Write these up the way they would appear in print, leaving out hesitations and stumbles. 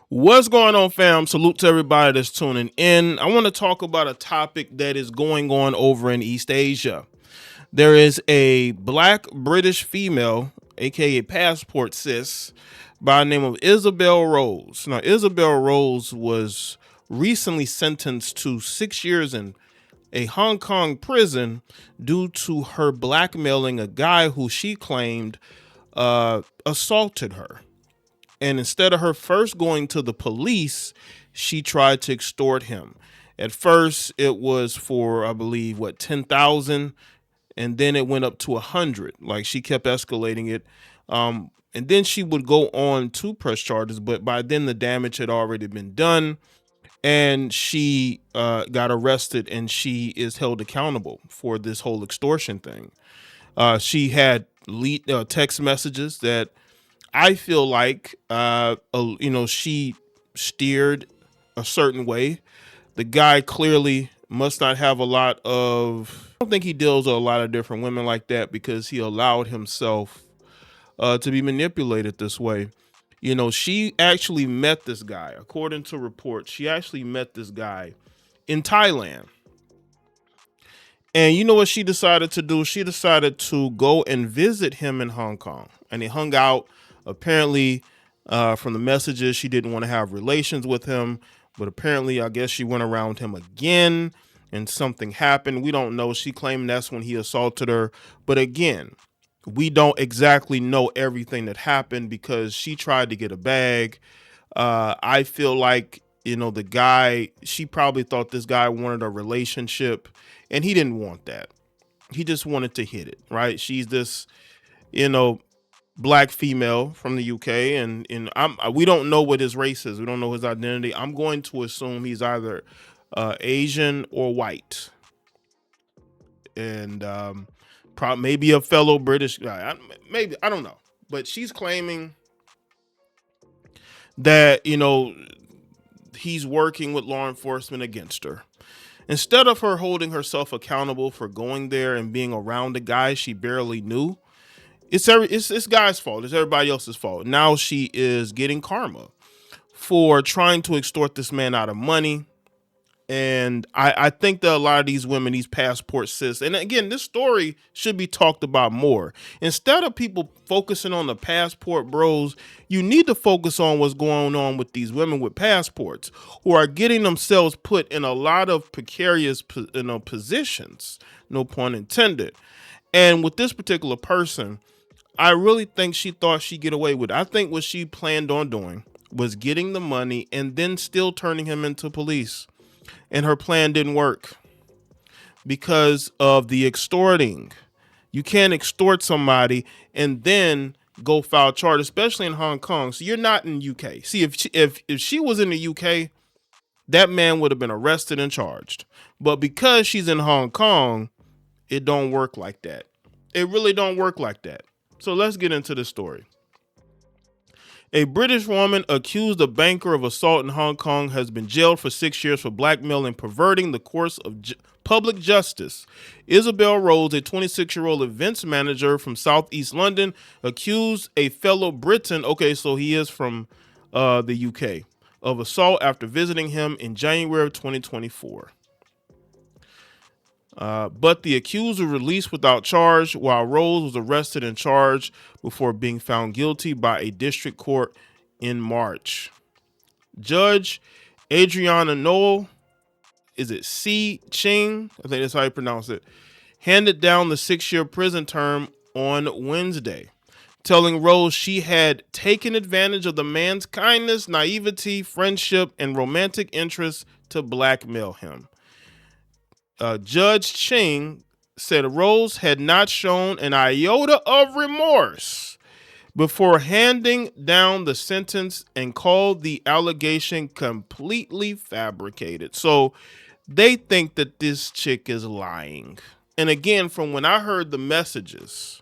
What's going on, fam? Salute to everybody that's tuning in. I want to talk about a topic that is going on over in East Asia. There is a black British female, aka passport sis, by the name of Isabel Rose. Now, Isabel Rose was recently sentenced to 6 years in a Hong Kong prison due to her blackmailing a guy who she claimed assaulted her. And instead of her first going to the police, she tried to extort him. At first, it was for, I believe, 10,000, and then it went up to 100. Like, she kept escalating it. And then she would go on to press charges, but by then the damage had already been done, and she got arrested, and she is held accountable for this whole extortion thing. She had text messages that I feel like, she steered a certain way. The guy clearly must not have a lot of. I don't think he deals with a lot of different women like that because he allowed himself to be manipulated this way. She actually met this guy. According to reports, she actually met this guy in Thailand. And you know what she decided to do? She decided to go and visit him in Hong Kong. And they hung out. Apparently, from the messages, she didn't want to have relations with him. But apparently, I guess she went around him again and something happened. We don't know. She claimed that's when he assaulted her. But again, we don't exactly know everything that happened because she tried to get a bag. I feel like, the guy, she probably thought this guy wanted a relationship and he didn't want that. He just wanted to hit it, right? She's this, black female from the UK, and we don't know what his race is. We don't know his identity. I'm going to assume he's either Asian or white, and maybe a fellow British guy. Maybe, I don't know, but she's claiming that he's working with law enforcement against her. Instead of her holding herself accountable for going there and being around a guy she barely knew, it's this guy's fault. It's everybody else's fault. Now she is getting karma for trying to extort this man out of money. And I think that a lot of these women, these passport sis, and again, this story should be talked about more. Instead of people focusing on the passport bros, you need to focus on what's going on with these women with passports who are getting themselves put in a lot of precarious positions, no pun intended. And with this particular person, I really think she thought she'd get away with it. I think what she planned on doing was getting the money and then still turning him into police. And her plan didn't work because of the extorting. You can't extort somebody and then go file charge, especially in Hong Kong. So you're not in UK. See, if she was in the UK, that man would have been arrested and charged. But because she's in Hong Kong, it don't work like that. It really don't work like that. So let's get into the story. A British woman accused a banker of assault in Hong Kong has been jailed for 6 years for blackmail and perverting the course of public justice. Isabel Rose, a 26-year-old events manager from Southeast London, accused a fellow Briton, okay, so he is from the UK, of assault after visiting him in January of 2024. But the accused was released without charge, while Rose was arrested and charged before being found guilty by a district court in March. Judge Adriana Noel, is it C. Ching? I think that's how you pronounce it, handed down the 6-year prison term on Wednesday, telling Rose she had taken advantage of the man's kindness, naivety, friendship, and romantic interest to blackmail him. Judge Ching said Rose had not shown an iota of remorse before handing down the sentence and called the allegation completely fabricated. So they think that this chick is lying. And again, from when I heard the messages,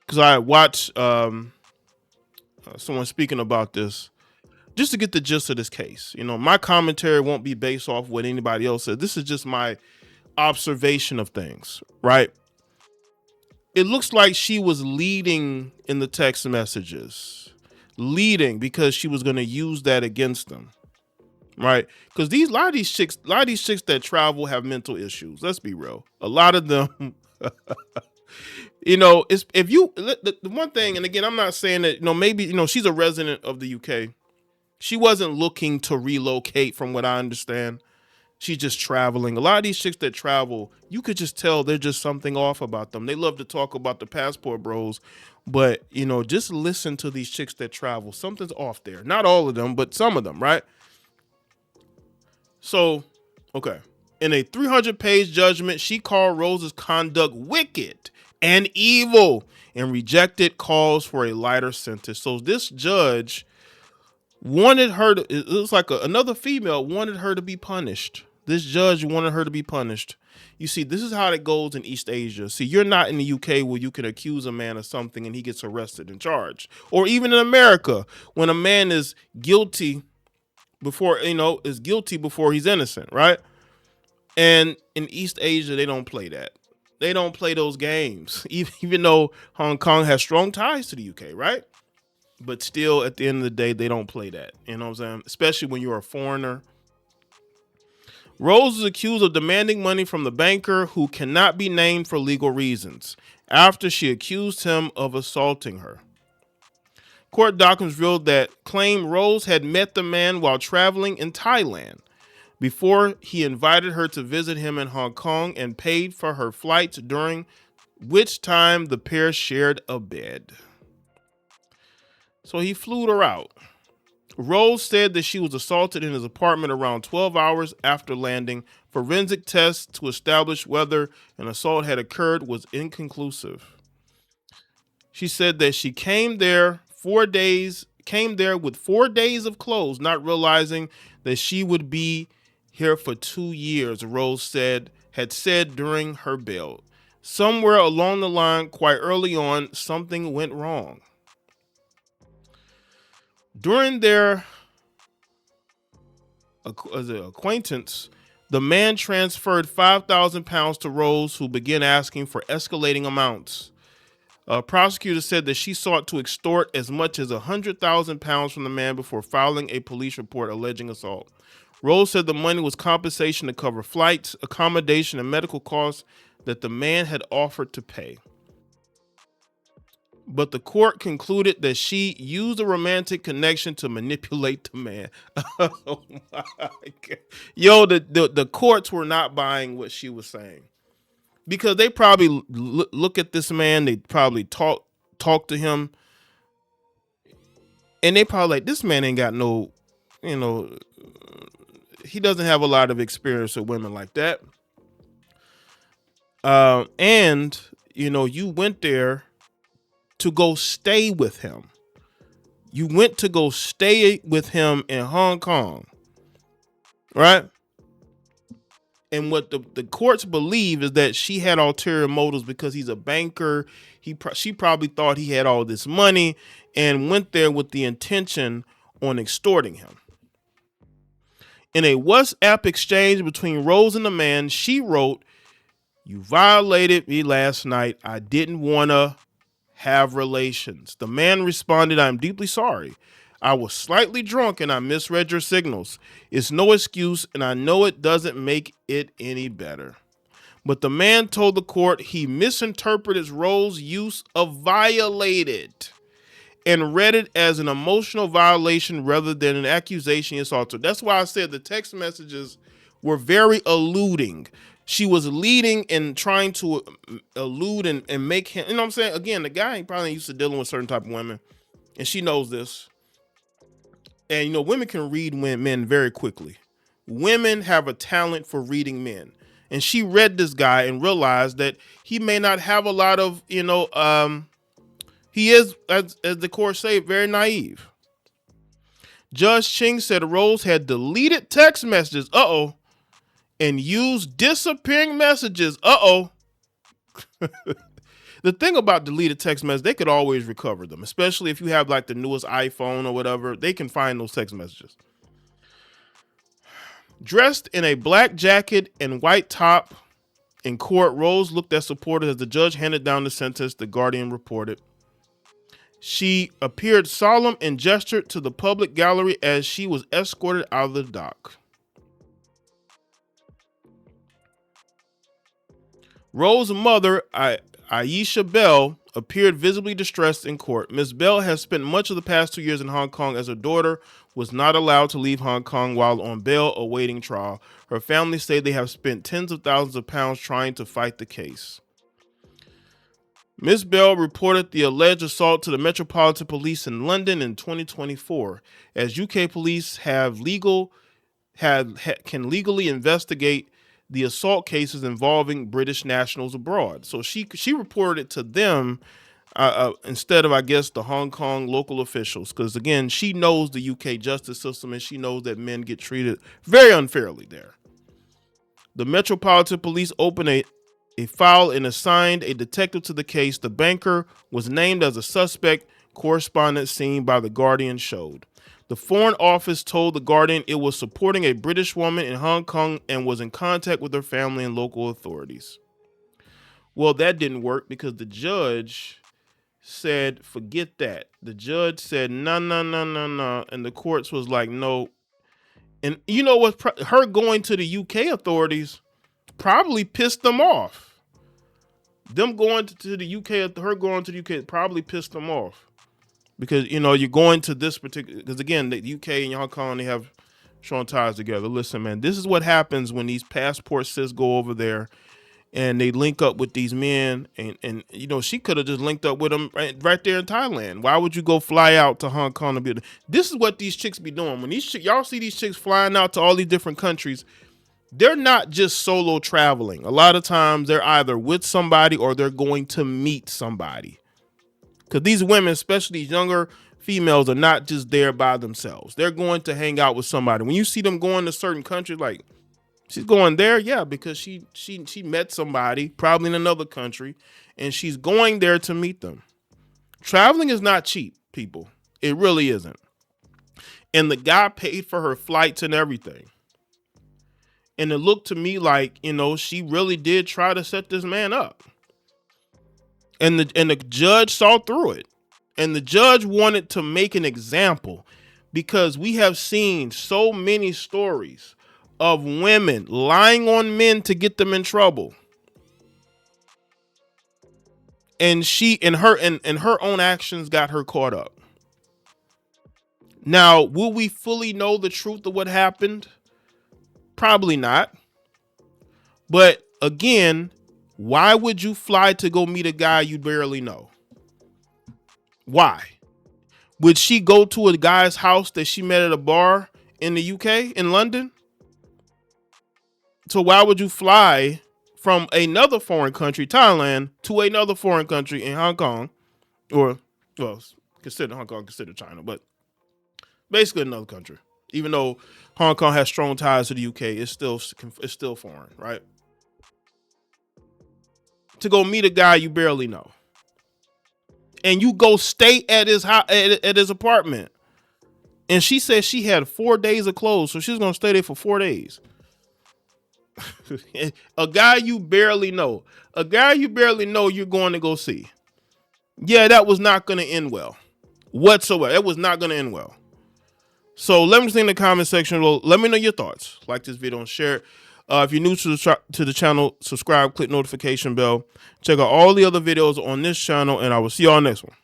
because I watched someone speaking about this, just to get the gist of this case. My commentary won't be based off what anybody else said. This is just my observation of things, right? It looks like she was leading in the text messages, leading because she was going to use that against them, right? Because a lot of these chicks that travel have mental issues. Let's be real. A lot of them, it's if you the one thing, and again, I'm not saying that maybe she's a resident of the UK. She wasn't looking to relocate, from what I understand. She's just traveling. A lot of these chicks that travel, you could just tell there's just something off about them. They love to talk about the passport bros, but just listen to these chicks that travel. Something's off there. Not all of them, but some of them, right? So, okay. In a 300-page judgment, she called Rose's conduct wicked and evil and rejected calls for a lighter sentence. So this judge wanted her to, it was like another female wanted her to be punished. This judge wanted her to be punished. You see, this is how it goes in East Asia. See, you're not in the UK where you can accuse a man of something and he gets arrested and charged. Or even in America, when a man is guilty before he's innocent, right? And in East Asia, they don't play that. They don't play those games, even though Hong Kong has strong ties to the UK, right? But still, at the end of the day, they don't play that. You know what I'm saying? Especially when you're a foreigner. Rose is accused of demanding money from the banker, who cannot be named for legal reasons, after she accused him of assaulting her. Court documents revealed that claim Rose had met the man while traveling in Thailand before he invited her to visit him in Hong Kong and paid for her flights, during which time the pair shared a bed. So he flew her out. Rose said that she was assaulted in his apartment around 12 hours after landing. Forensic tests to establish whether an assault had occurred was inconclusive. She said that she came there with 4 days of clothes, not realizing that she would be here for 2 years, Rose had said during her bail. Somewhere along the line, quite early on, something went wrong. During their acquaintance, the man transferred £5,000 to Rose, who began asking for escalating amounts. A prosecutor said that she sought to extort as much as £100,000 from the man before filing a police report alleging assault. Rose said the money was compensation to cover flights, accommodation, and medical costs that the man had offered to pay. But the court concluded that she used a romantic connection to manipulate the man. Oh my God. Yo, the courts were not buying what she was saying, because they probably look at this man, they probably talk to him, and they probably like, this man ain't got no, he doesn't have a lot of experience with women like that. And you went there to go stay with him. You went to go stay with him in Hong Kong, right? And what the courts believe is that she had ulterior motives because he's a banker. She probably thought he had all this money and went there with the intention on extorting him. In a WhatsApp exchange between Rose and the man, she wrote, "You violated me last night. I didn't want to have relations." The man responded, "I'm deeply sorry. I was slightly drunk and I misread your signals. It's no excuse, and I know it doesn't make it any better." But the man told the court he misinterpreted Rose's use of violated and read it as an emotional violation rather than an accusation he assaulted. That's why I said the text messages were very alluding. She was leading and trying to allude and make him, you know what I'm saying? Again, the guy ain't probably used to dealing with certain type of women, and she knows this. And, women can read men very quickly. Women have a talent for reading men. And she read this guy and realized that he may not have a lot of, he is, as the court say, very naive. Judge Ching said Rose had deleted text messages. And use disappearing messages. The thing about deleted text messages, they could always recover them, especially if you have like the newest iPhone or whatever. They can find those text messages. Dressed in a black jacket and white top in court, Rose looked at supporters as the judge handed down the sentence, the Guardian reported. She appeared solemn and gestured to the public gallery as she was escorted out of the dock. Rose's mother, Aisha Bell, appeared visibly distressed in court. Ms. Bell has spent much of the past 2 years in Hong Kong as her daughter was not allowed to leave Hong Kong while on bail awaiting trial. Her family say they have spent tens of thousands of pounds trying to fight the case. Ms. Bell reported the alleged assault to the Metropolitan Police in London in 2024, as UK police can legally investigate the assault cases involving British nationals abroad. So she reported it to them instead of, I guess, the Hong Kong local officials, because again, she knows the UK justice system and she knows that men get treated very unfairly there. The Metropolitan Police opened a file and assigned a detective to the case. The banker was named as a suspect, correspondence seen by The Guardian showed. The Foreign Office told The Guardian it was supporting a British woman in Hong Kong and was in contact with her family and local authorities. Well, that didn't work because the judge said, forget that. The judge said, no. And the courts was like, no. And you know what? Her going to the UK authorities probably pissed them off. Them going to the UK, her going to the UK probably pissed them off. Because, you know, you're going to this particular, because again, the UK and Hong Kong, they have strong ties together. Listen, man, this is what happens when these passport sis go over there and they link up with these men. And you know, she could have just linked up with them right there in Thailand. Why would you go fly out to Hong Kong to be? This is what these chicks be doing. When y'all see these chicks flying out to all these different countries, they're not just solo traveling. A lot of times they're either with somebody or they're going to meet somebody. Because these women, especially these younger females, are not just there by themselves. They're going to hang out with somebody. When you see them going to certain countries, like she's going there, yeah, because she met somebody probably in another country, and she's going there to meet them. Traveling is not cheap, people. It really isn't. And the guy paid for her flights and everything. And it looked to me like, you know, she really did try to set this man up. And the judge saw through it. And the judge wanted to make an example, because we have seen so many stories of women lying on men to get them in trouble. And her own actions got her caught up. Now, will we fully know the truth of what happened? Probably not. But again, why would you fly to go meet a guy you barely know? Why? Would she go to a guy's house that she met at a bar in the UK, in London? So why would you fly from another foreign country, Thailand, to another foreign country in Hong Kong? Or, well, consider Hong Kong, consider China, but basically another country. Even though Hong Kong has strong ties to the UK, it's still foreign, right? To go meet a guy you barely know, and you go stay at his house, at his apartment, and she said she had 4 days of clothes, so she's gonna stay there for 4 days. A guy you barely know, you're going to go see. Yeah, that was not going to end well whatsoever. It was not going to end well. So let me know in the comment section. Let me know your thoughts. Like this video and share it. If you're new to the channel, subscribe, click notification bell. Check out all the other videos on this channel, and I will see y'all next one.